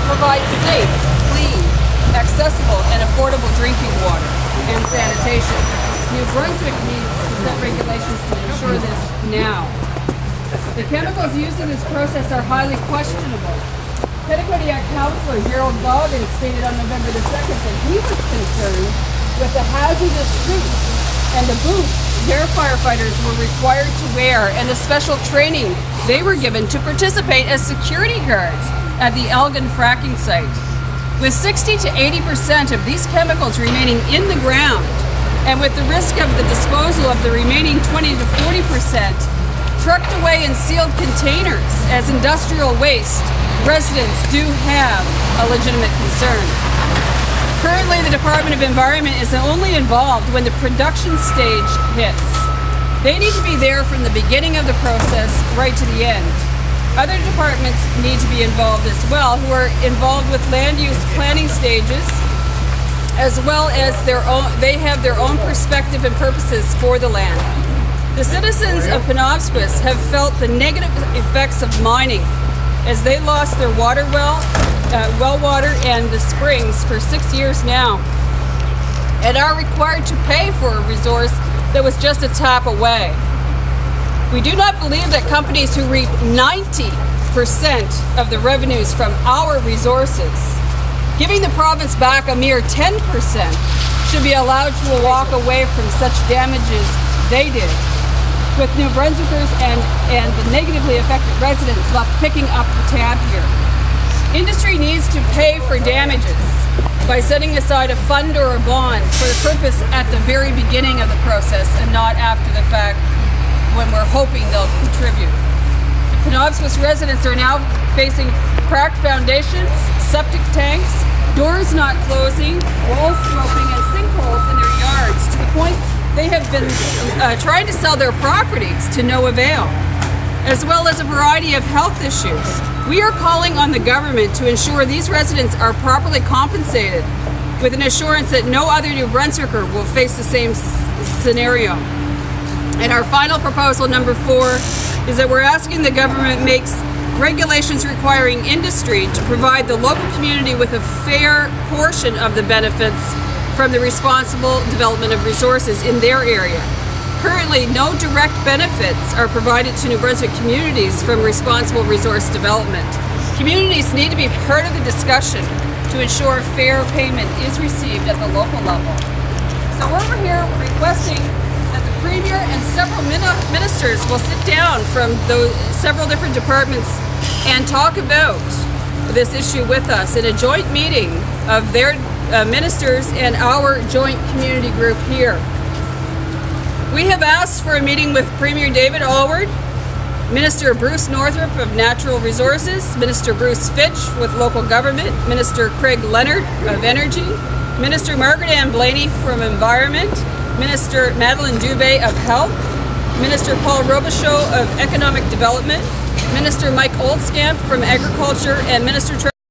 provide safe, clean, accessible, and affordable drinking water and sanitation. New Brunswick needs to set regulations to ensure this now. The chemicals used in this process are highly questionable. Petitcodiac Councillor Gerald Goggins stated on November the 2nd that he was concerned with the hazardous suits and the boots their firefighters were required to wear and the special training they were given to participate as security guards at the Elgin fracking site. With 60 to 80% of these chemicals remaining in the ground, and with the risk of the disposal of the remaining 20 to 40% trucked away in sealed containers as industrial waste, residents do have a legitimate concern. Currently, the Department of Environment is only involved when the production stage hits. They need to be there from the beginning of the process right to the end. Other departments need to be involved as well, who are involved with land use planning stages, as well as they have their own perspective and purposes for the land. The citizens of Penobscot have felt the negative effects of mining as they lost their well water and the springs for 6 years now, and are required to pay for a resource that was just a tap away. We do not believe that companies who reap 90% of the revenues from our resources, giving the province back a mere 10%, should be allowed to walk away from such damages they did, with New Brunswickers and the negatively affected residents left picking up the tab here. Industry needs to pay for damages by setting aside a fund or a bond for the purpose at the very beginning of the process and not after the fact when we're hoping they'll contribute. The Penobscot residents are now facing cracked foundations, septic tanks, doors not closing, walls sloping, and sinkholes in their yards, to the point they have been trying to sell their properties to no avail, as well as a variety of health issues. We are calling on the government to ensure these residents are properly compensated, with an assurance that no other New Brunswicker will face the same scenario. And our final proposal, number 4, is that we're asking the government makes regulations requiring industry to provide the local community with a fair portion of the benefits from the responsible development of resources in their area. Currently, no direct benefits are provided to New Brunswick communities from responsible resource development. Communities need to be part of the discussion to ensure fair payment is received at the local level. So we're here requesting that the Premier and several ministers will sit down from those several different departments and talk about this issue with us in a joint meeting of their ministers and our joint community group here. We have asked for a meeting with Premier David Alward, Minister Bruce Northrup of Natural Resources, Minister Bruce Fitch with Local Government, Minister Craig Leonard of Energy, Minister Margaret Ann Blaney from Environment, Minister Madeleine Dubé of Health, Minister Paul Robichaud of Economic Development, Minister Mike Oldskamp from Agriculture, and Minister